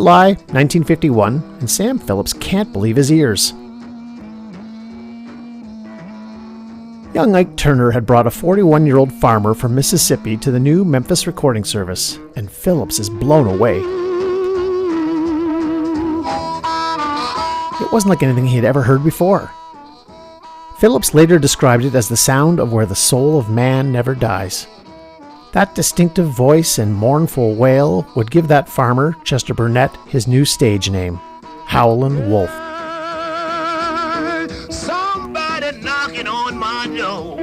July 1951, and Sam Phillips can't believe his ears. Young Ike Turner had brought a 41-year-old farmer from Mississippi to the new Memphis recording service, and Phillips is blown away. It wasn't like anything he had ever heard before. Phillips later described it as the sound of where the soul of man never dies. That distinctive voice and mournful wail would give that farmer, Chester Burnett, his new stage name, Howlin' Wolf. Somebody knocking on my door.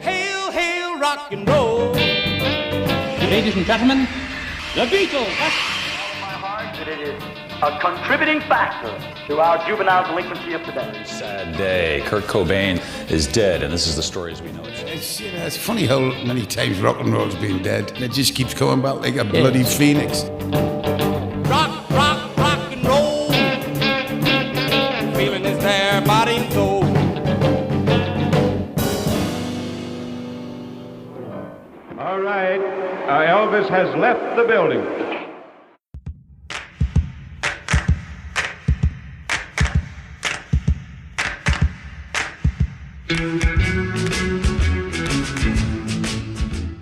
Hail, hail, rock and roll. Ladies and gentlemen, the Beatles. My heart that it is a contributing factor to our juvenile delinquency of today. Sad day. Kurt Cobain is dead, and this is the story as we know it. It's funny how many times rock and roll's been dead, and it just keeps coming back like a bloody phoenix. Rock, rock, rock and roll. Feeling is there, body and soul. All right, Elvis has left the building.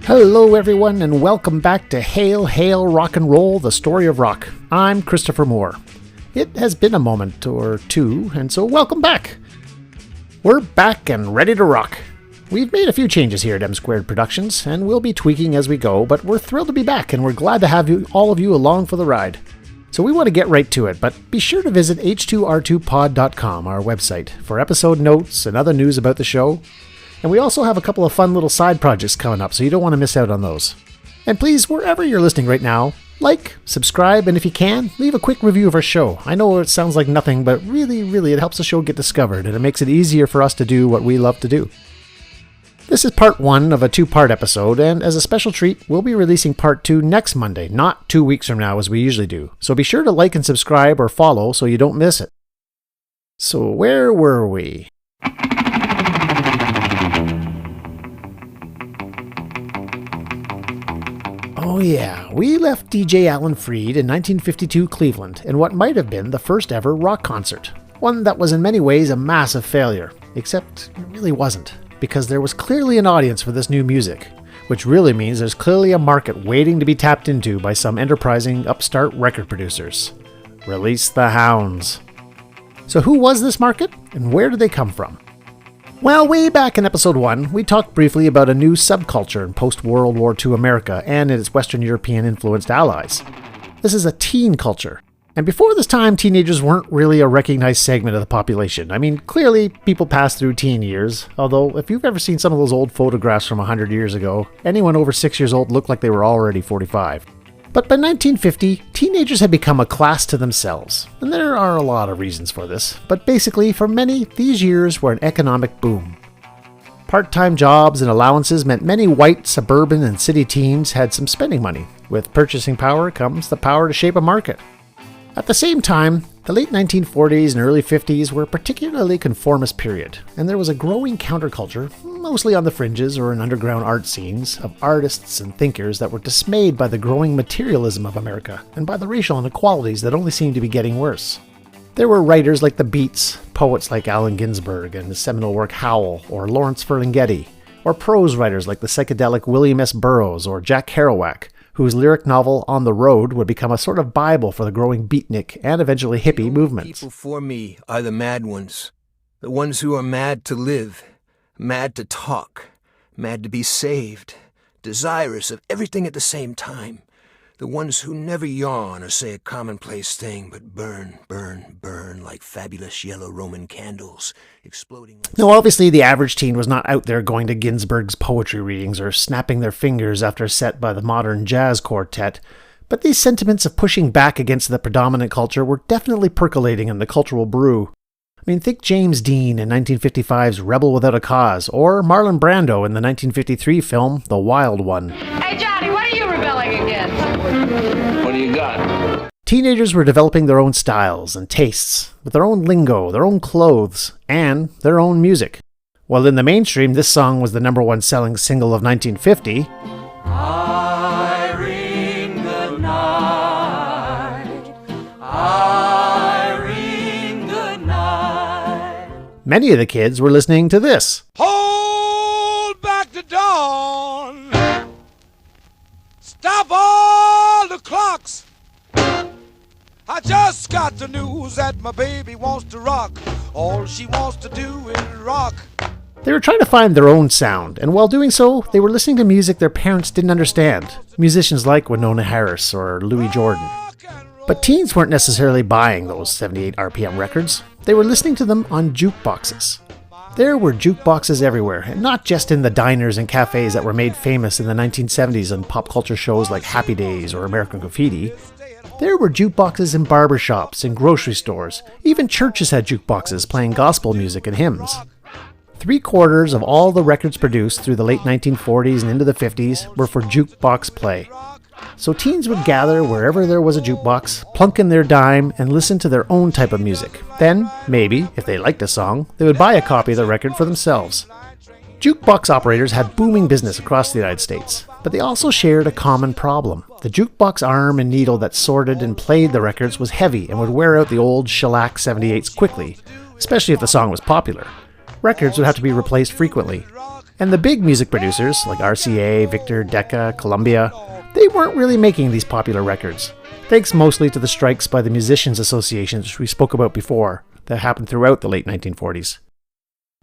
Hello everyone, and welcome back to Hail, Hail, Rock and Roll, the story of rock. I'm Christopher Moore. It has been a moment or two, and so welcome back. We're back and ready to rock. We've made a few changes here at M Squared Productions, and we'll be tweaking as we go, but we're thrilled to be back, and we're glad to have all of you along for the ride. So we want to get right to it, but be sure to visit h2r2pod.com, our website, for episode notes and other news about the show. And we also have a couple of fun little side projects coming up, so you don't want to miss out on those. And please, wherever you're listening right now, like, subscribe, and if you can, leave a quick review of our show. I know it sounds like nothing, but really, it helps the show get discovered, and it makes it easier for us to do what we love to do. This is part 1 of a 2-part episode, and as a special treat, we'll be releasing part 2 next Monday, not 2 weeks from now as we usually do. So be sure to like and subscribe or follow so you don't miss it. So where were we? Oh yeah, we left DJ Alan Freed in 1952 Cleveland in what might have been the first ever rock concert. One that was in many ways a massive failure, except it really wasn't, because there was clearly an audience for this new music, which really means there's clearly a market waiting to be tapped into by some enterprising upstart record producers. Release the hounds. So who was this market, and where did they come from? Well, way back in episode 1, we talked briefly about a new subculture in post-World War II America and its Western European-influenced allies. This is a teen culture. And before this time, teenagers weren't really a recognized segment of the population. I mean, clearly, people pass through teen years, although if you've ever seen some of those old photographs from 100 years ago, anyone over 6 years old looked like they were already 45. But by 1950, teenagers had become a class to themselves, and there are a lot of reasons for this, but basically, for many, these years were an economic boom. Part-time jobs and allowances meant many white, suburban, and city teens had some spending money. With purchasing power comes the power to shape a market. At the same time, the late 1940s and early 50s were a particularly conformist period, and there was a growing counterculture, mostly on the fringes or in underground art scenes, of artists and thinkers that were dismayed by the growing materialism of America and by the racial inequalities that only seemed to be getting worse. There were writers like the Beats, poets like Allen Ginsberg and his seminal work Howl, or Lawrence Ferlinghetti, or prose writers like the psychedelic William S. Burroughs or Jack Kerouac, whose lyric novel On the Road would become a sort of Bible for the growing beatnik and eventually hippie movements. People for me are the mad ones, the ones who are mad to live, mad to talk, mad to be saved, desirous of everything at the same time, the ones who never yawn or say a commonplace thing, but burn, burn, burn like fabulous yellow Roman candles, exploding like... Now, obviously, the average teen was not out there going to Ginsberg's poetry readings or snapping their fingers after a set by the modern jazz quartet, but these sentiments of pushing back against the predominant culture were definitely percolating in the cultural brew. I mean, think James Dean in 1955's Rebel Without a Cause, or Marlon Brando in the 1953 film The Wild One. Hey, Johnny, what are you rebelling against? What do you got? Teenagers were developing their own styles and tastes, with their own lingo, their own clothes, and their own music. While in the mainstream, this song was the #1 selling single of 1950, Irene, good night. Irene, good night. Many of the kids were listening to this. Hold back the dawn. Stop all the clocks. I just got the news that my baby wants to rock. All she wants to do is rock. They were trying to find their own sound, and while doing so, they were listening to music their parents didn't understand. Musicians like Winona Harris or Louis Jordan. But teens weren't necessarily buying those 78 RPM records. They were listening to them on jukeboxes. There were jukeboxes everywhere, and not just in the diners and cafes that were made famous in the 1970s on pop culture shows like Happy Days or American Graffiti. There were jukeboxes in barbershops and grocery stores. Even churches had jukeboxes playing gospel music and hymns. 3/4 of all the records produced through the late 1940s and into the 50s were for jukebox play. So teens would gather wherever there was a jukebox, plunk in their dime, and listen to their own type of music. Then, maybe, if they liked a song, they would buy a copy of the record for themselves. Jukebox operators had booming business across the United States, but they also shared a common problem. The jukebox arm and needle that sorted and played the records was heavy and would wear out the old shellac 78s quickly, especially if the song was popular. Records would have to be replaced frequently. And the big music producers, like RCA, Victor, Decca, Columbia, they weren't really making these popular records, thanks mostly to the strikes by the musicians' associations which we spoke about before, that happened throughout the late 1940s.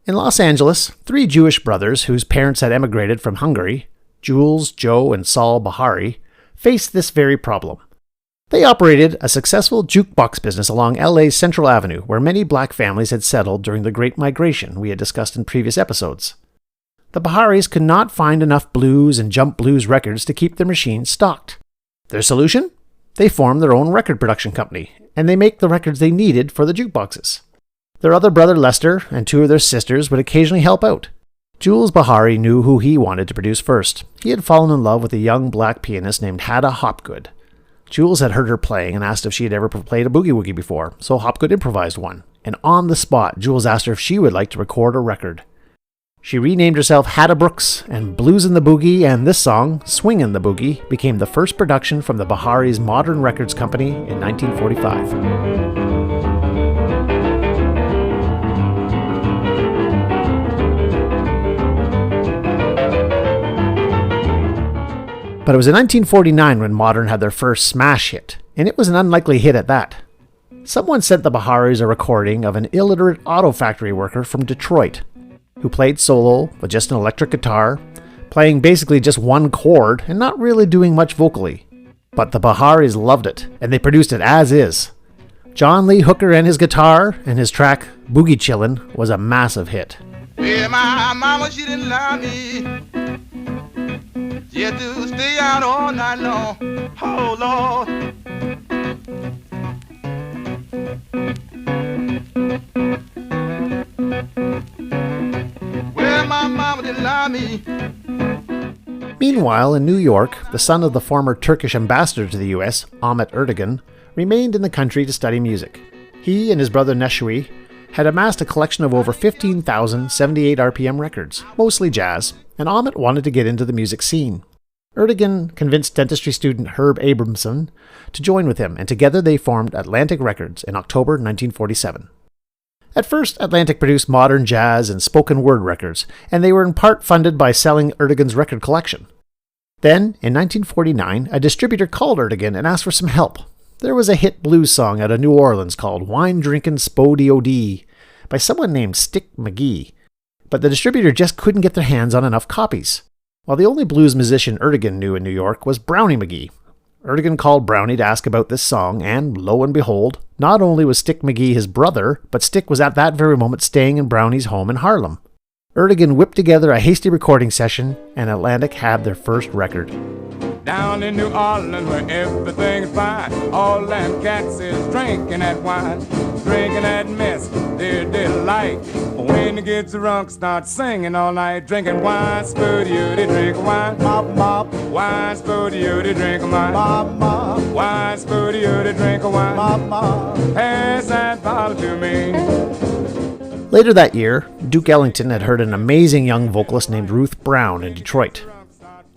In Los Angeles, 3 Jewish brothers whose parents had emigrated from Hungary, Jules, Joe, and Saul Bahari, faced this very problem. They operated a successful jukebox business along LA's Central Avenue, where many black families had settled during the Great Migration we had discussed in previous episodes. The Baharis could not find enough blues and jump blues records to keep their machines stocked. Their solution? They formed their own record production company, and they make the records they needed for the jukeboxes. Their other brother Lester and 2 of their sisters would occasionally help out. Jules Bahari knew who he wanted to produce first. He had fallen in love with a young black pianist named Hadda Hopgood. Jules had heard her playing and asked if she had ever played a boogie-woogie before, so Hopgood improvised one. And on the spot, Jules asked her if she would like to record a record. She renamed herself Hadda Brooks, and Blues in the Boogie and this song, Swingin' the Boogie, became the first production from the Baharis' Modern Records Company in 1945. But it was in 1949 when Modern had their first smash hit, and it was an unlikely hit at that. Someone sent the Baharis a recording of an illiterate auto factory worker from Detroit, who played solo with just an electric guitar, playing basically just one chord and not really doing much vocally. But the Baharis loved it, and they produced it as is. John Lee Hooker and his guitar, and his track Boogie Chillin' was a massive hit. Yeah, my mama, she didn't lie me. She had to stay out all night long. Oh, Lord. Well, my mama didn't lie me. Meanwhile, in New York, the son of the former Turkish ambassador to the US, Ahmet Ertegun, remained in the country to study music. He and his brother Neshui had amassed a collection of over 15,000 78 RPM records, mostly jazz, and Ahmet wanted to get into the music scene. Ertegun convinced dentistry student Herb Abramson to join with him, and together they formed Atlantic Records in October 1947. At first, Atlantic produced modern jazz and spoken word records, and they were in part funded by selling Ertegun's record collection. Then, in 1949, a distributor called Ertegun and asked for some help. There was a hit blues song out of New Orleans called Wine Drinkin' Spody-O-Dee by someone named Stick McGee, but the distributor just couldn't get their hands on enough copies. While the only blues musician Ertegun knew in New York was Brownie McGee. Ertegun called Brownie to ask about this song, and lo and behold, not only was Stick McGee his brother, but Stick was at that very moment staying in Brownie's home in Harlem. Ertegun whipped together a hasty recording session, and Atlantic had their first record. Down in New Orleans where everything's fine, all them cats is drinking that wine, drinking that mess, their delight. When the kids drunk, start singing all night, drinking wine, spooty, they drink wine, mop, mop, wine, spooty, they drink wine, mop, mop, wine, spooty, they drink wine, mop, mop, pass that bottle to me. Later that year, Duke Ellington had heard an amazing young vocalist named Ruth Brown in Detroit.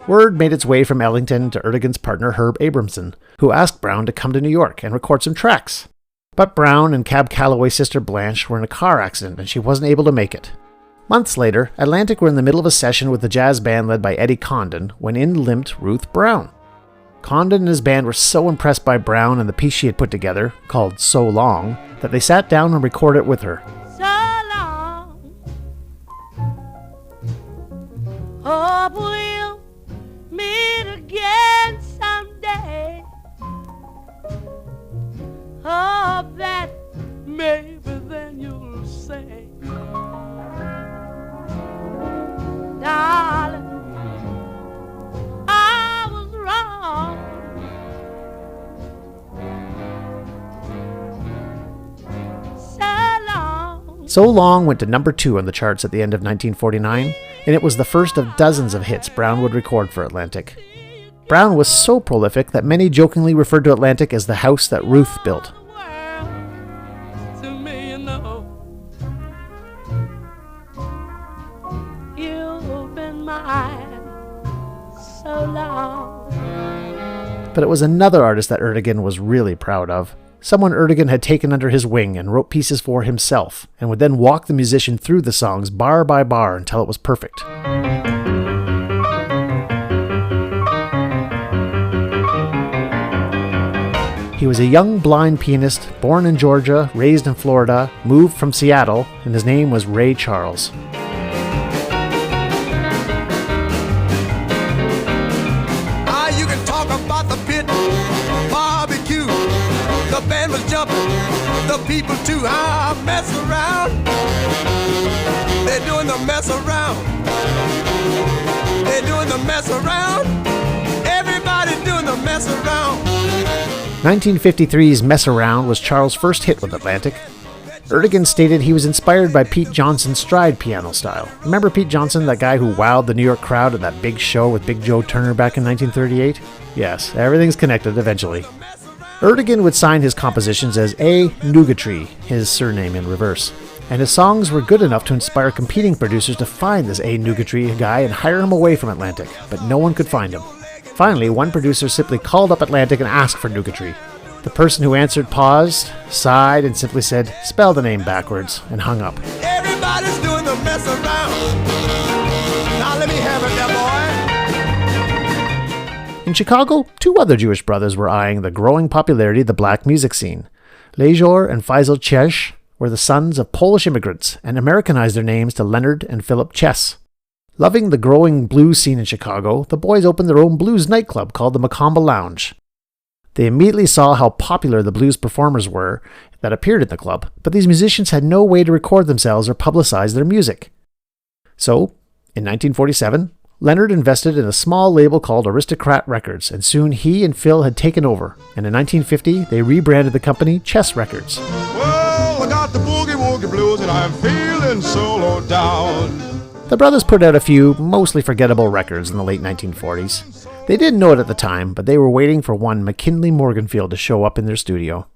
Word made its way from Ellington to Ertegun's partner Herb Abramson, who asked Brown to come to New York and record some tracks. But Brown and Cab Calloway's sister Blanche were in a car accident and she wasn't able to make it. Months later, Atlantic were in the middle of a session with the jazz band led by Eddie Condon when in limped Ruth Brown. Condon and his band were so impressed by Brown and the piece she had put together, called So Long, that they sat down and recorded it with her. So long, hope we'll meet again someday. Hope that maybe then you'll say, darling, I was wrong. So Long went to number 2 on the charts at the end of 1949, and it was the first of dozens of hits Brown would record for Atlantic. Brown was so prolific that many jokingly referred to Atlantic as the house that Ruth built. But it was another artist that Ertegun was really proud of. Someone Ertegun had taken under his wing and wrote pieces for himself, and would then walk the musician through the songs bar by bar until it was perfect. He was a young blind pianist, born in Georgia, raised in Florida, moved from Seattle, and his name was Ray Charles. You can talk about the pit, barbecue, the band was jumping, the people too. Mess around, they're doing the mess around, they're doing the mess around, everybody's doing the mess around. 1953's Mess Around was Charles' first hit with Atlantic. Ertegun stated he was inspired by Pete Johnson's stride piano style. Remember Pete Johnson, that guy who wowed the New York crowd at that big show with Big Joe Turner back in 1938? Yes, everything's connected eventually. Ertegun would sign his compositions as A. Nougatry, his surname in reverse, and his songs were good enough to inspire competing producers to find this A. Nougatry guy and hire him away from Atlantic, but no one could find him. Finally, one producer simply called up Atlantic and asked for Nougatry. The person who answered paused, sighed, and simply said, "Spell the name backwards," and hung up. Everybody's doing the mess around. Now let me have it there, boy. In Chicago, 2 other Jewish brothers were eyeing the growing popularity of the black music scene. Lejor and Faisal Chesh were the sons of Polish immigrants and Americanized their names to Leonard and Philip Chess. Loving the growing blues scene in Chicago, the boys opened their own blues nightclub called the Macomba Lounge. They immediately saw how popular the blues performers were that appeared at the club, but these musicians had no way to record themselves or publicize their music. So, in 1947, Leonard invested in a small label called Aristocrat Records, and soon he and Phil had taken over, and in 1950 they rebranded the company Chess Records. Well, I got the boogie-woogie blues and I'm feeling so low down. The brothers put out a few mostly forgettable records in the late 1940s. They didn't know it at the time, but they were waiting for one McKinley Morganfield to show up in their studio.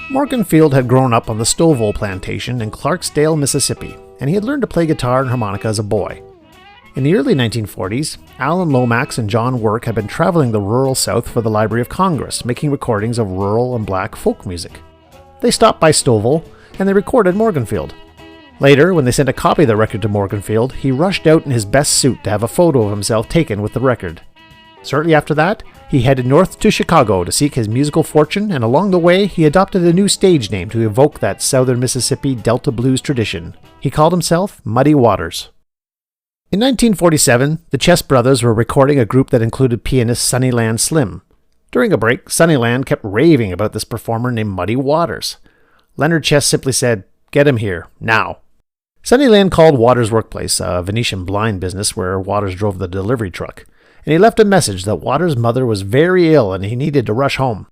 Morganfield had grown up on the Stovall plantation in Clarksdale, Mississippi, and he had learned to play guitar and harmonica as a boy. In the early 1940s, Alan Lomax and John Work had been traveling the rural South for the Library of Congress, making recordings of rural and black folk music. They stopped by Stovall, and they recorded Morganfield. Later, when they sent a copy of the record to Morganfield, he rushed out in his best suit to have a photo of himself taken with the record. Shortly after that, he headed north to Chicago to seek his musical fortune, and along the way, he adopted a new stage name to evoke that southern Mississippi Delta blues tradition. He called himself Muddy Waters. In 1947, the Chess brothers were recording a group that included pianist Sunnyland Slim. During a break, Sunnyland kept raving about this performer named Muddy Waters. Leonard Chess simply said, "Get him here, now." Sunnyland called Waters' workplace, a Venetian blind business where Waters drove the delivery truck, and he left a message that Waters' mother was very ill and he needed to rush home.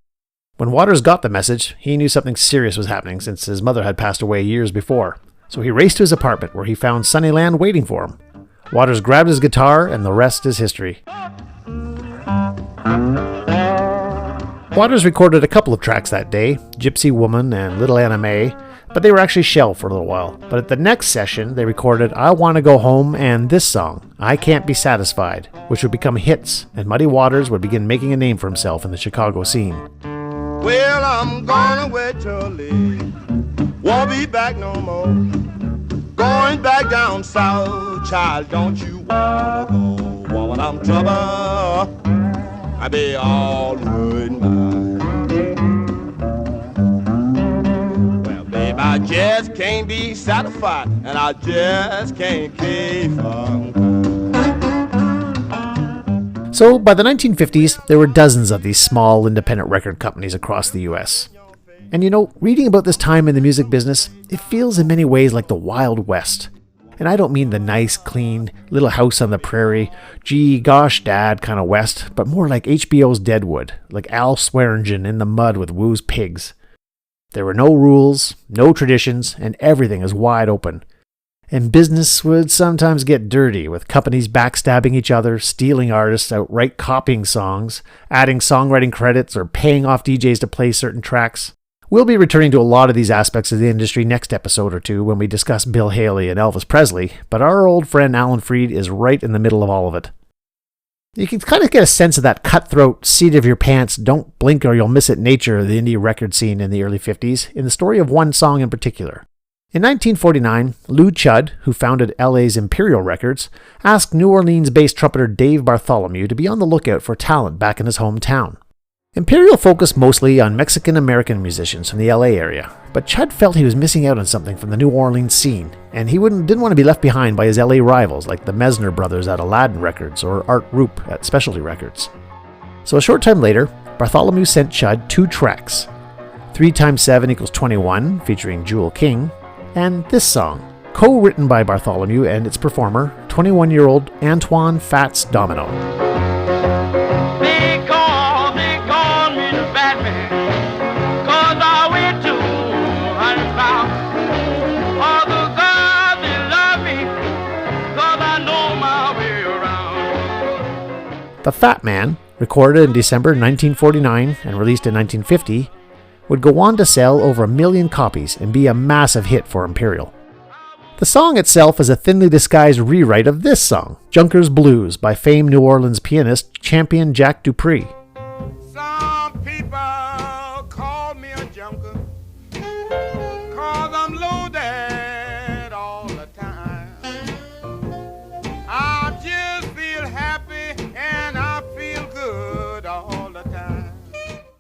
When Waters got the message, he knew something serious was happening since his mother had passed away years before, so he raced to his apartment where he found Sunnyland waiting for him. Waters grabbed his guitar and the rest is history. Waters recorded a couple of tracks that day, Gypsy Woman and Little Anna May, but they were actually shelved for a little while. But at the next session, they recorded I Want to Go Home and this song, I Can't Be Satisfied, which would become hits, and Muddy Waters would begin making a name for himself in the Chicago scene. Well, I'm gonna wait till late, won't be back no more. Going back down south, child, don't you wanna go? Woman, I'm trouble, I be all good mine. Well, babe, I just can't be satisfied, and I just can't keep on. So, by the 1950s, there were dozens of these small independent record companies across the US. And reading about this time in the music business, it feels in many ways like the Wild West. And I don't mean the nice, clean, little house on the prairie, gee, gosh, dad kind of West, but more like HBO's Deadwood, like Al Swearingen in the mud with Woo's pigs. There were no rules, no traditions, and everything is wide open. And business would sometimes get dirty, with companies backstabbing each other, stealing artists, outright copying songs, adding songwriting credits, or paying off DJs to play certain tracks. We'll be returning to a lot of these aspects of the industry next episode or two when we discuss Bill Haley and Elvis Presley, but our old friend Alan Freed is right in the middle of all of it. You can kind of get a sense of that cutthroat, seat of your pants, don't blink or you'll miss it nature of the indie record scene in the early 50s in the story of one song in particular. In 1949, Lou Chudd, who founded LA's Imperial Records, asked New Orleans-based trumpeter Dave Bartholomew to be on the lookout for talent back in his hometown. Imperial focused mostly on Mexican-American musicians from the LA area, but Chudd felt he was missing out on something from the New Orleans scene, and he didn't want to be left behind by his LA rivals like the Mesner brothers at Aladdin Records or Art Roop at Specialty Records. So a short time later, Bartholomew sent Chudd 2 tracks, 3 x 7 = 21, featuring Jewel King, and this song, co-written by Bartholomew and its performer, 21-year-old Antoine Fats Domino. The Fat Man, recorded in December 1949 and released in 1950, would go on to sell over 1 million copies and be a massive hit for Imperial. The song itself is a thinly disguised rewrite of this song, Junker's Blues, by famed New Orleans pianist Champion Jack Dupree. Some people call me a junker, 'cause I'm loaded all the time. I just feel happy and I feel good all the time.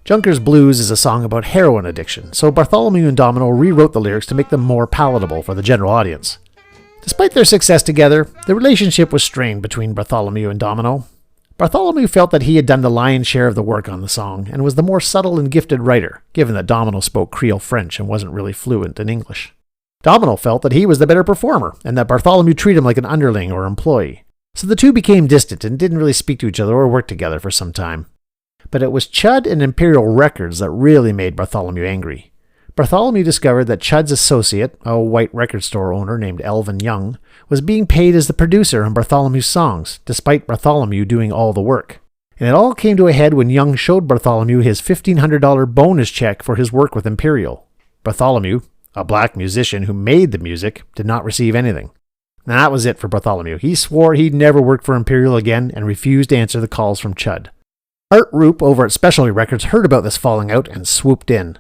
Junker's Blues is a song about heroin addiction, so Bartholomew and Domino rewrote the lyrics to make them more palatable for the general audience. Despite their success together, the relationship was strained between Bartholomew and Domino. Bartholomew felt that he had done the lion's share of the work on the song and was the more subtle and gifted writer, given that Domino spoke Creole French and wasn't really fluent in English. Domino felt that he was the better performer and that Bartholomew treated him like an underling or employee. So the two became distant and didn't really speak to each other or work together for some time. But it was Chudd and Imperial Records that really made Bartholomew angry. Bartholomew discovered that Chudd's associate, a white record store owner named Elvin Young, was being paid as the producer on Bartholomew's songs, despite Bartholomew doing all the work. And it all came to a head when Young showed Bartholomew his $1,500 bonus check for his work with Imperial. Bartholomew, a black musician who made the music, did not receive anything. And that was it for Bartholomew. He swore he'd never work for Imperial again and refused to answer the calls from Chudd. Art Roop over at Specialty Records heard about this falling out and swooped in.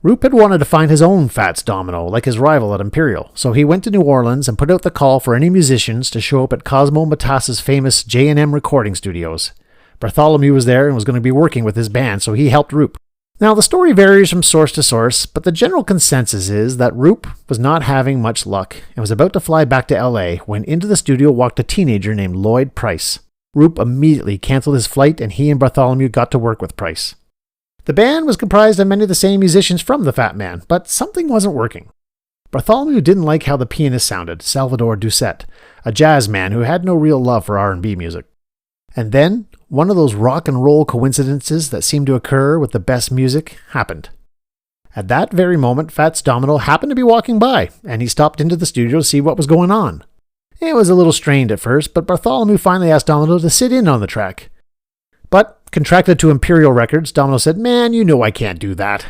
Roop had wanted to find his own Fats Domino, like his rival at Imperial, so he went to New Orleans and put out the call for any musicians to show up at Cosmo Matas's famous J&M recording studios. Bartholomew was there and was going to be working with his band, so he helped Roop. Now, the story varies from source to source, but the general consensus is that Roop was not having much luck and was about to fly back to LA when into the studio walked a teenager named Lloyd Price. Roop immediately canceled his flight and he and Bartholomew got to work with Price. The band was comprised of many of the same musicians from The Fat Man, but something wasn't working. Bartholomew didn't like how the pianist sounded, Salvador Doucette, a jazz man who had no real love for R&B music. And then, one of those rock and roll coincidences that seem to occur with the best music happened. At that very moment, Fats Domino happened to be walking by, and he stopped into the studio to see what was going on. It was a little strained at first, but Bartholomew finally asked Domino to sit in on the track. But, contracted to Imperial Records, Domino said, "Man, you know I can't do that."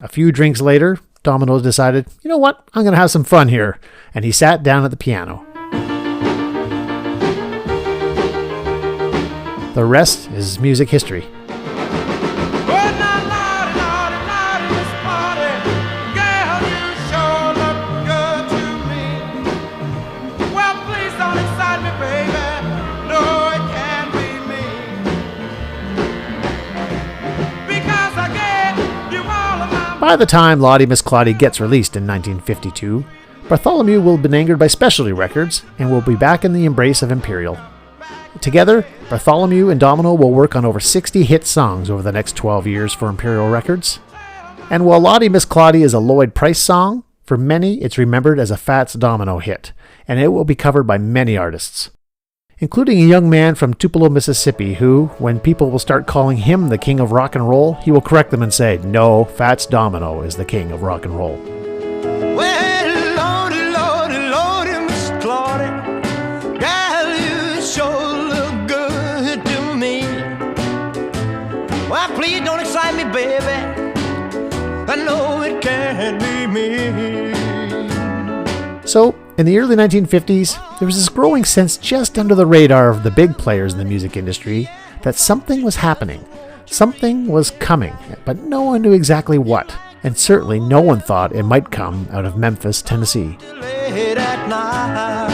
A few drinks later, Domino decided, you know what, I'm going to have some fun here. And he sat down at the piano. The rest is music history. By the time Lottie Miss Claudie gets released in 1952, Bartholomew will have been angered by Specialty Records and will be back in the embrace of Imperial. Together, Bartholomew and Domino will work on over 60 hit songs over the next 12 years for Imperial Records. And while Lottie Miss Claudie is a Lloyd Price song, for many it's remembered as a Fats Domino hit, and it will be covered by many artists, including a young man from Tupelo, Mississippi, who, when people will start calling him the king of rock and roll, he will correct them and say, no, Fats Domino is the king of rock and roll. Well, Lordy, Lordy, Lordy, Miss Claudie, girl, you sure look good to me. Well, please don't excite me, baby. I know it can't be me. So, in the early 1950s, there was this growing sense just under the radar of the big players in the music industry that something was happening. Something was coming, but no one knew exactly what. And certainly no one thought it might come out of Memphis, Tennessee. Late at night.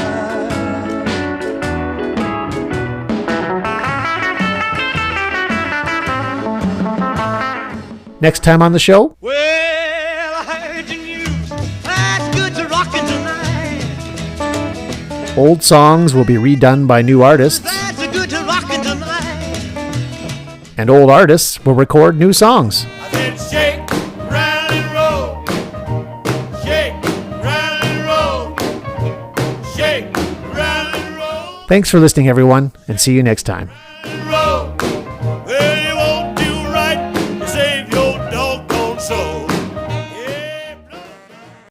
Next time on the show, Well, I heard the news. That's good to rockin' tonight. old songs will be redone by new artists, That's good to rockin' tonight. and old artists will record new songs. I said shake, rattle and roll. Shake, rattle and roll. Shake, rattle and roll. Thanks for listening, everyone, and see you next time.